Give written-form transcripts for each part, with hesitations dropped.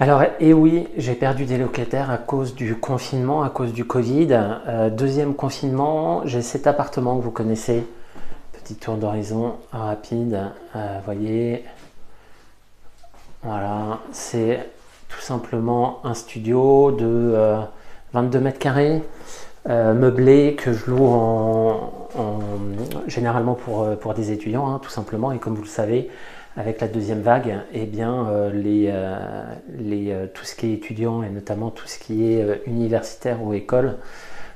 Alors, et oui, j'ai perdu des locataires à cause du confinement, à cause du Covid. Deuxième confinement, j'ai cet appartement que vous connaissez. Petit tour d'horizon rapide. Voyez, voilà, c'est tout simplement un studio de 22 mètres carrés, meublé que je loue généralement pour des étudiants, hein, tout simplement. Et comme vous le savez, avec la deuxième vague, eh bien, tout ce qui est étudiant et notamment tout ce qui est universitaire ou école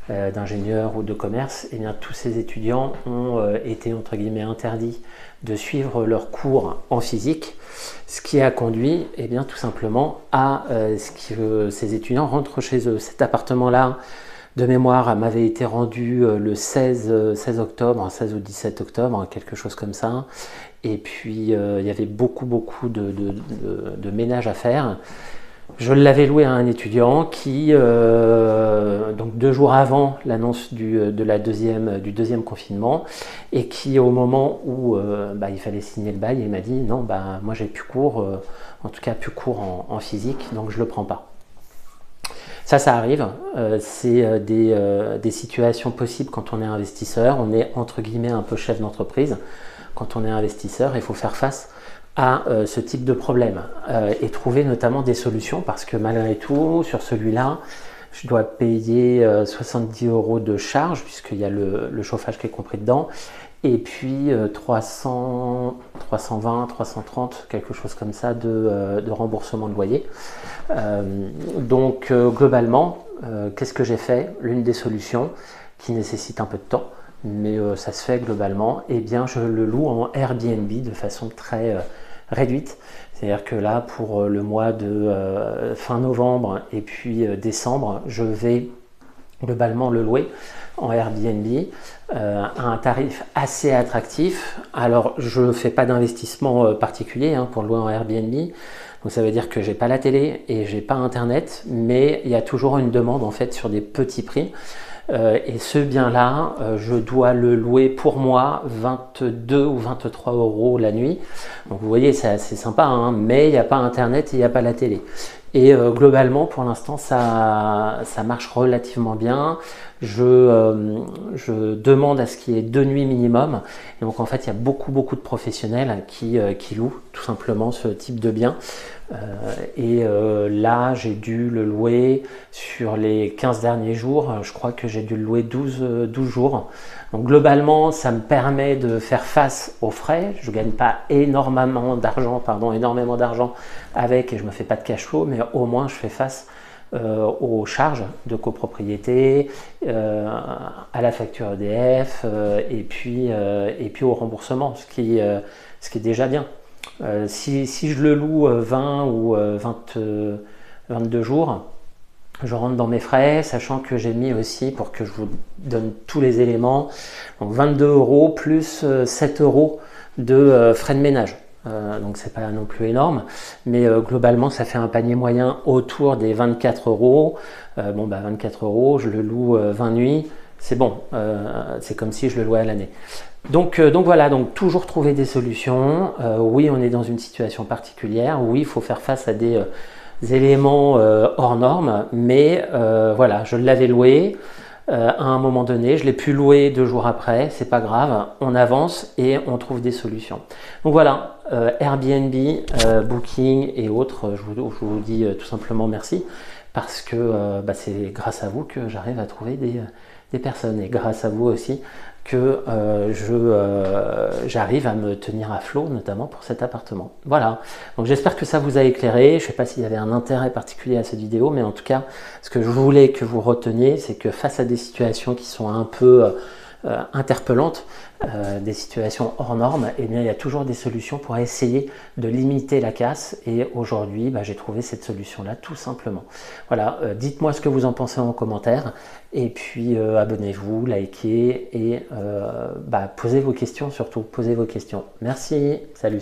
d'ingénieurs ou de commerce, eh bien, tous ces étudiants ont été entre guillemets interdits de suivre leurs cours en physique, ce qui a conduit eh bien, tout simplement à ce que ces étudiants rentrent chez eux. Cet appartement-là, de mémoire, m'avait été rendu le 16 octobre, 16 ou 17 octobre, quelque chose comme ça. Et puis, il y avait beaucoup de ménage à faire. Je l'avais loué à un étudiant qui, donc 2 jours avant l'annonce du deuxième confinement, et qui, au moment où il fallait signer le bail, il m'a dit non, moi j'ai plus cours, en tout cas plus cours en physique, donc je le prends pas. Ça arrive, c'est des situations possibles quand on est investisseur. On est entre guillemets un peu chef d'entreprise. Quand on est investisseur, il faut faire face à ce type de problème et trouver notamment des solutions, parce que malgré tout, sur celui-là, je dois payer 70 € de charge, puisqu'il y a le chauffage qui est compris dedans, et puis 300, 320, 330, quelque chose comme ça de remboursement de loyer. Globalement, qu'est-ce que j'ai fait? L'une des solutions qui nécessite un peu de temps, mais ça se fait globalement, eh bien je le loue en Airbnb de façon très réduite. C'est-à-dire que là, pour le mois de fin novembre et puis décembre, je vais globalement le louer en Airbnb à un tarif assez attractif. Alors, je ne fais pas d'investissement particulier pour le louer en Airbnb. Donc ça veut dire que j'ai pas la télé et j'ai pas internet, mais il y a toujours une demande en fait sur des petits prix. Et ce bien-là, je dois le louer pour moi 22 ou 23 € la nuit. Donc vous voyez, c'est assez sympa, mais il n'y a pas internet et il n'y a pas la télé. Et globalement, pour l'instant, ça marche relativement bien. Je demande à ce qu'il y ait 2 nuits minimum. Et donc en fait, il y a beaucoup de professionnels qui louent tout simplement ce type de bien. Là, j'ai dû le louer sur les 15 derniers jours. Je crois que j'ai dû le louer 12 jours. Donc globalement, ça me permet de faire face aux frais. Je ne gagne pas énormément d'argent avec, et je ne me fais pas de cash flow, mais au moins je fais face aux charges de copropriété, à la facture EDF, et puis au remboursement, ce qui est déjà bien. Si je le loue 20 ou 22 jours, je rentre dans mes frais, sachant que j'ai mis aussi, pour que je vous donne tous les éléments, donc 22 € plus 7 € de frais de ménage. Donc c'est pas non plus énorme, mais globalement ça fait un panier moyen autour des 24 €. 24 €, je le loue 20 nuits, c'est bon, c'est comme si je le louais à l'année. Donc voilà, donc toujours trouver des solutions. Oui, on est dans une situation particulière, oui, il faut faire face à des éléments hors normes, mais voilà, je l'avais loué à un moment donné, je l'ai pu louer 2 jours après, c'est pas grave, on avance et on trouve des solutions. Donc voilà, Airbnb, Booking et autres, je vous dis tout simplement merci, parce que c'est grâce à vous que j'arrive à trouver des personnes, et grâce à vous aussi que j'arrive à me tenir à flot, notamment pour cet appartement. Voilà, donc j'espère que ça vous a éclairé. Je ne sais pas s'il y avait un intérêt particulier à cette vidéo, mais en tout cas, ce que je voulais que vous reteniez, c'est que face à des situations qui sont un peu interpellantes, des situations hors normes, eh bien, il y a toujours des solutions pour essayer de limiter la casse, et aujourd'hui j'ai trouvé cette solution là tout simplement. Voilà, dites-moi ce que vous en pensez en commentaire, et puis abonnez-vous, likez, et posez vos questions, surtout posez vos questions. Merci, salut.